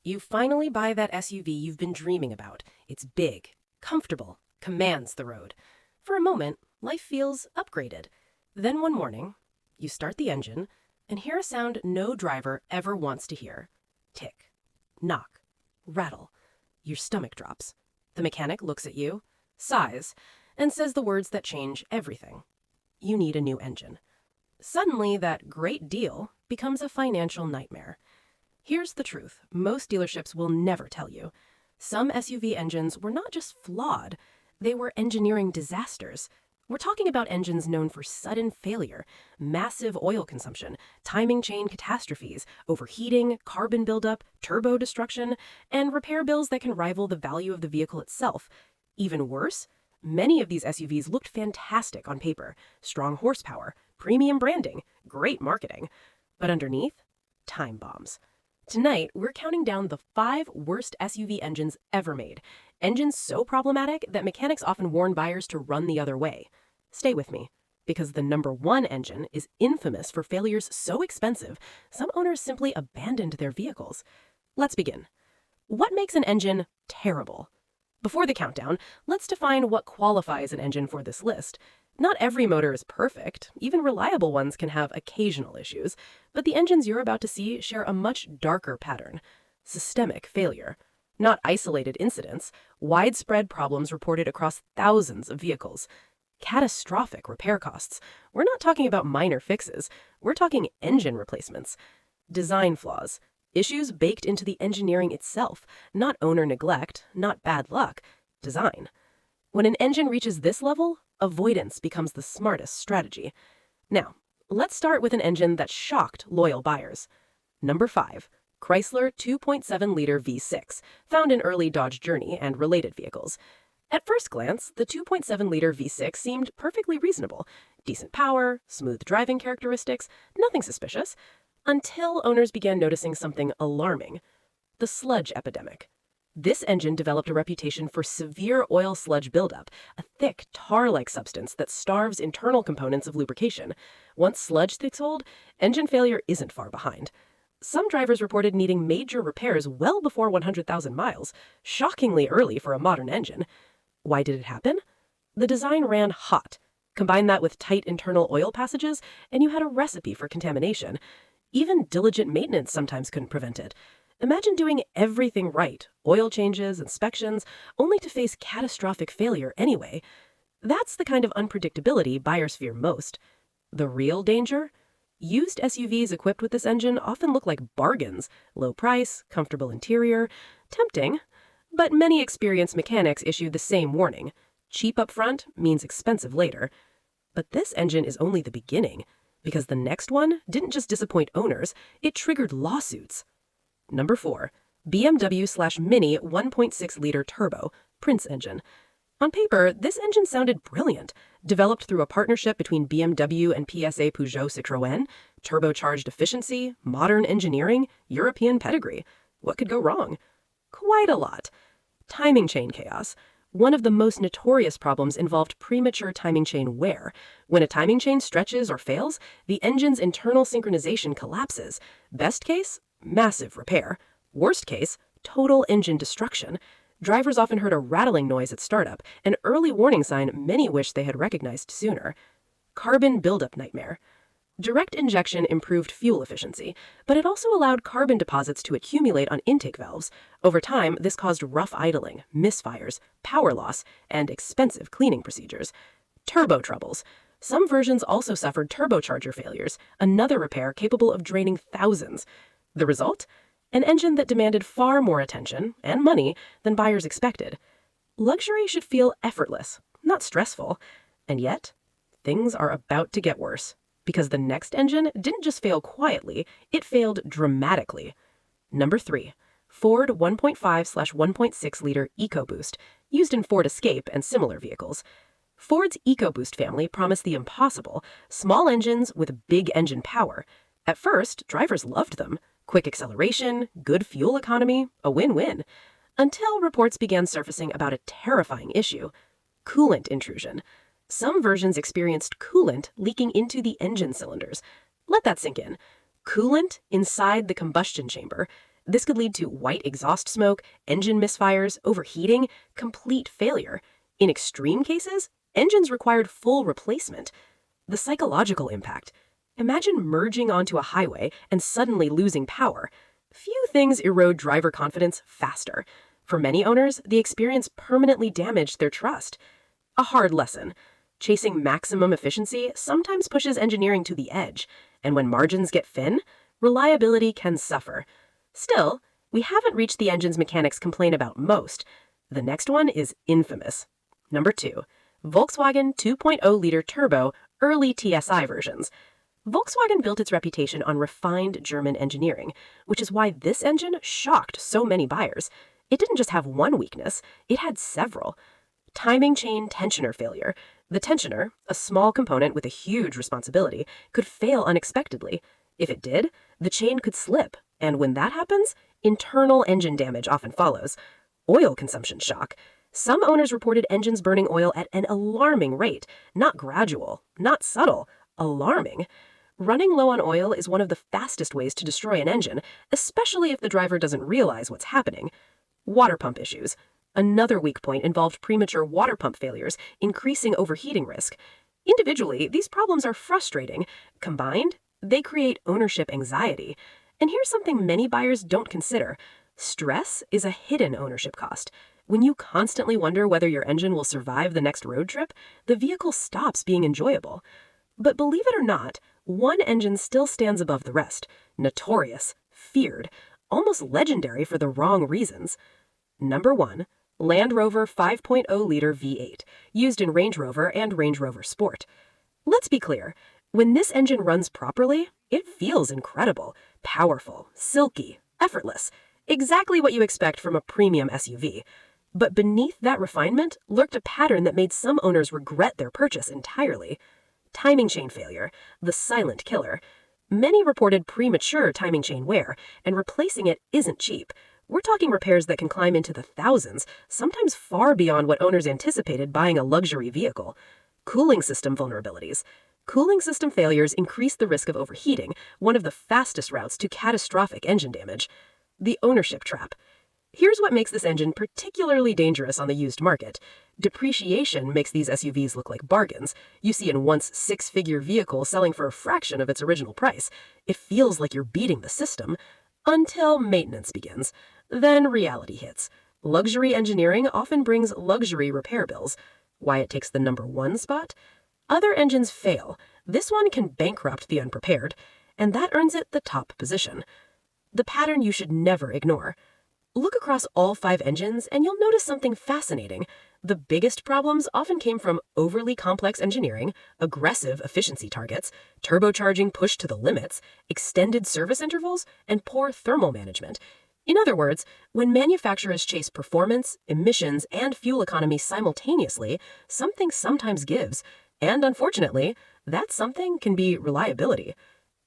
You finally buy that SUV you've been dreaming about. It's big, comfortable, commands the road. For a moment, life feels upgraded. Then one morning, you start the engine and hear a sound no driver ever wants to hear. Tick, knock, rattle. Your stomach drops. The mechanic looks at you, sighs, and says the words that change everything. You need a new engine. Suddenly, that great deal becomes a financial nightmare. Here's the truth most dealerships will never tell you. Some SUV engines were not just flawed, they were engineering disasters. We're talking about engines known for sudden failure, massive oil consumption, timing chain catastrophes, overheating, carbon buildup, turbo destruction, and repair bills that can rival the value of the vehicle itself. Even worse, many of these SUVs looked fantastic on paper: strong horsepower, premium branding, great marketing. But underneath, time bombs. Tonight, we're counting down the 5 worst SUV engines ever made. Engines so problematic that mechanics often warn buyers to run the other way. Stay with me, because the number 1 engine is infamous for failures so expensive, some owners simply abandoned their vehicles. Let's begin. What makes an engine terrible? Before the countdown, let's define what qualifies an engine for this list. Not every motor is perfect. Even reliable ones can have occasional issues, but the engines you're about to see share a much darker pattern: systemic failure. Not isolated incidents, widespread problems reported across thousands of vehicles. Catastrophic repair costs. We're not talking about minor fixes, we're talking engine replacements. Design flaws. Issues baked into the engineering itself, not owner neglect, not bad luck, design. When an engine reaches this level, avoidance becomes the smartest strategy. Now, let's start with an engine that shocked loyal buyers. Number 5, Chrysler 2.7-liter V6, found in early Dodge Journey and related vehicles. At first glance, the 2.7-liter V6 seemed perfectly reasonable. Decent power, smooth driving characteristics, nothing suspicious, until owners began noticing something alarming: the sludge epidemic. This engine developed a reputation for severe oil sludge buildup, a thick, tar-like substance that starves internal components of lubrication. Once sludge takes hold, engine failure isn't far behind. Some drivers reported needing major repairs well before 100,000 miles, shockingly early for a modern engine. Why did it happen? The design ran hot. Combine that with tight internal oil passages, and you had a recipe for contamination. Even diligent maintenance sometimes couldn't prevent it. Imagine doing everything right, oil changes, inspections, only to face catastrophic failure anyway. That's the kind of unpredictability buyers fear most. The real danger? Used SUVs equipped with this engine often look like bargains: low price, comfortable interior, tempting. But many experienced mechanics issue the same warning: cheap up front means expensive later. But this engine is only the beginning, because the next one didn't just disappoint owners, it triggered lawsuits. Number 4, BMW/Mini 1.6-liter turbo, Prince engine. On paper, this engine sounded brilliant. Developed through a partnership between BMW and PSA Peugeot Citroën, turbocharged efficiency, modern engineering, European pedigree. What could go wrong? Quite a lot. Timing chain chaos. One of the most notorious problems involved premature timing chain wear. When a timing chain stretches or fails, the engine's internal synchronization collapses. Best case? Massive repair. Worst case? Total engine destruction. Drivers often heard a rattling noise at startup, an early warning sign many wish they had recognized sooner. Carbon buildup nightmare. Direct injection improved fuel efficiency, but it also allowed carbon deposits to accumulate on intake valves. Over time, this caused rough idling, misfires, power loss, and expensive cleaning procedures. Turbo troubles. Some versions also suffered turbocharger failures, another repair capable of draining thousands. The result? An engine that demanded far more attention and money than buyers expected. Luxury should feel effortless, not stressful. And yet, things are about to get worse, because the next engine didn't just fail quietly, it failed dramatically. Number 3, Ford 1.5/1.6-liter EcoBoost, used in Ford Escape and similar vehicles. Ford's EcoBoost family promised the impossible: small engines with big engine power. At first, drivers loved them. Quick acceleration, good fuel economy, a win-win. Until reports began surfacing about a terrifying issue: coolant intrusion. Some versions experienced coolant leaking into the engine cylinders. Let that sink in. Coolant inside the combustion chamber. This could lead to white exhaust smoke, engine misfires, overheating, complete failure. In extreme cases, engines required full replacement. The psychological impact. Imagine merging onto a highway and suddenly losing power. Few things erode driver confidence faster. For many owners, the experience permanently damaged their trust. A hard lesson. Chasing maximum efficiency sometimes pushes engineering to the edge, and when margins get thin, reliability can suffer. Still, we haven't reached the engines mechanics complain about most. The next one is infamous. Number 2. Volkswagen 2.0-liter turbo early TSI versions. Volkswagen built its reputation on refined German engineering, which is why this engine shocked so many buyers. It didn't just have one weakness, it had several. Timing chain tensioner failure. The tensioner, a small component with a huge responsibility, could fail unexpectedly. If it did, the chain could slip, and when that happens, internal engine damage often follows. Oil consumption shock. Some owners reported engines burning oil at an alarming rate, not gradual, not subtle, alarming. Running low on oil is one of the fastest ways to destroy an engine, especially if the driver doesn't realize what's happening. Water pump issues. Another weak point involved premature water pump failures, increasing overheating risk. Individually, these problems are frustrating. Combined, they create ownership anxiety. And here's something many buyers don't consider. Stress is a hidden ownership cost. When you constantly wonder whether your engine will survive the next road trip, the vehicle stops being enjoyable. But believe it or not, one engine still stands above the rest. Notorious, feared, almost legendary for the wrong reasons. Number 1. Land Rover 5.0-liter V8, used in Range Rover and Range Rover Sport. Let's be clear, when this engine runs properly, it feels incredible, powerful, silky, effortless, exactly what you expect from a premium SUV. But beneath that refinement lurked a pattern that made some owners regret their purchase entirely. Timing chain failure, the silent killer. Many reported premature timing chain wear, and replacing it isn't cheap. We're talking repairs that can climb into the thousands, sometimes far beyond what owners anticipated buying a luxury vehicle. Cooling system vulnerabilities. Cooling system failures increase the risk of overheating, one of the fastest routes to catastrophic engine damage. The ownership trap. Here's what makes this engine particularly dangerous on the used market. Depreciation makes these SUVs look like bargains. You see a once six-figure vehicle selling for a fraction of its original price. It feels like you're beating the system. Until maintenance begins. Then reality hits. Luxury engineering often brings luxury repair bills. Why it takes the number 1 spot? Other engines fail. This one can bankrupt the unprepared, and that earns it the top position. The pattern you should never ignore. Look across all 5 engines and you'll notice something fascinating. The biggest problems often came from overly complex engineering, aggressive efficiency targets, turbocharging pushed to the limits, extended service intervals, and poor thermal management. In other words, when manufacturers chase performance, emissions, and fuel economy simultaneously, something sometimes gives. And unfortunately, that something can be reliability.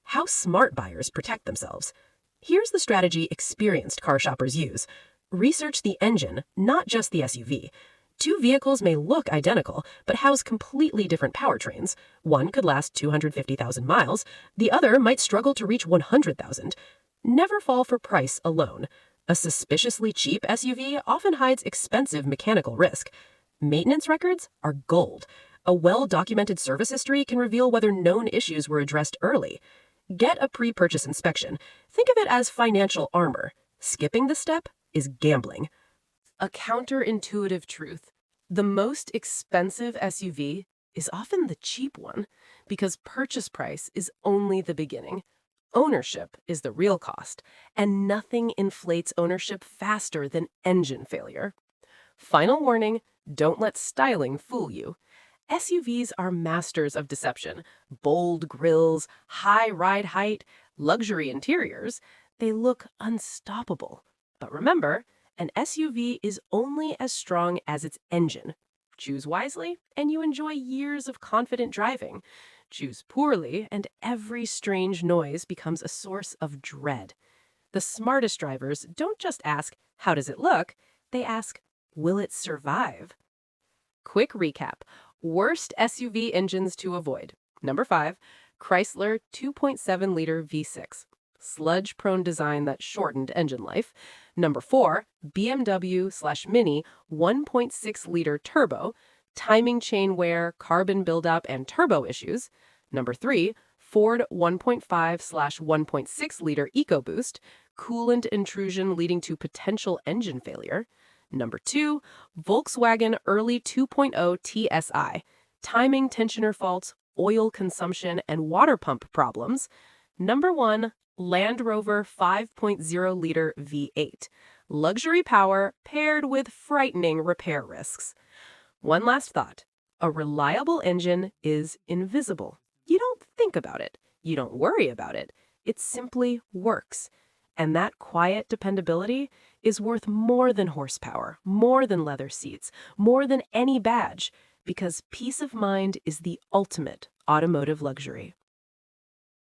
How smart buyers protect themselves. Here's the strategy experienced car shoppers use. Research the engine, not just the SUV. 2 vehicles may look identical, but house completely different powertrains. One could last 250,000 miles, the other might struggle to reach 100,000. Never fall for price alone. A suspiciously cheap SUV often hides expensive mechanical risk. Maintenance records are gold. A well-documented service history can reveal whether known issues were addressed early. Get a pre-purchase inspection. Think of it as financial armor. Skipping the step is gambling. A counterintuitive truth. The most expensive SUV is often the cheap one, because purchase price is only the beginning. Ownership is the real cost, and nothing inflates ownership faster than engine failure. Final warning, don't let styling fool you. SUVs are masters of deception. Bold grilles, high ride height, luxury interiors, they look unstoppable. But remember, an SUV is only as strong as its engine. Choose wisely, and you enjoy years of confident driving. Choose poorly, and every strange noise becomes a source of dread. The smartest drivers don't just ask, how does it look? They ask, will it survive? Quick recap. Worst SUV engines to avoid. Number 5, Chrysler 2.7-liter V6. sludge-prone design that shortened engine life. Number 4, BMW/Mini 1.6-liter turbo, timing chain wear, carbon buildup, and turbo issues. Number 3, Ford 1.5/1.6-liter EcoBoost, coolant intrusion leading to potential engine failure. Number 2, Volkswagen early 2.0 TSI, timing tensioner faults, oil consumption, and water pump problems. Number 1, Land Rover 5.0-liter V8, luxury power paired with frightening repair risks. One last thought. A reliable engine is invisible. You don't think about it. You don't worry about it. It simply works. And that quiet dependability is worth more than horsepower, more than leather seats, more than any badge, because peace of mind is the ultimate automotive luxury.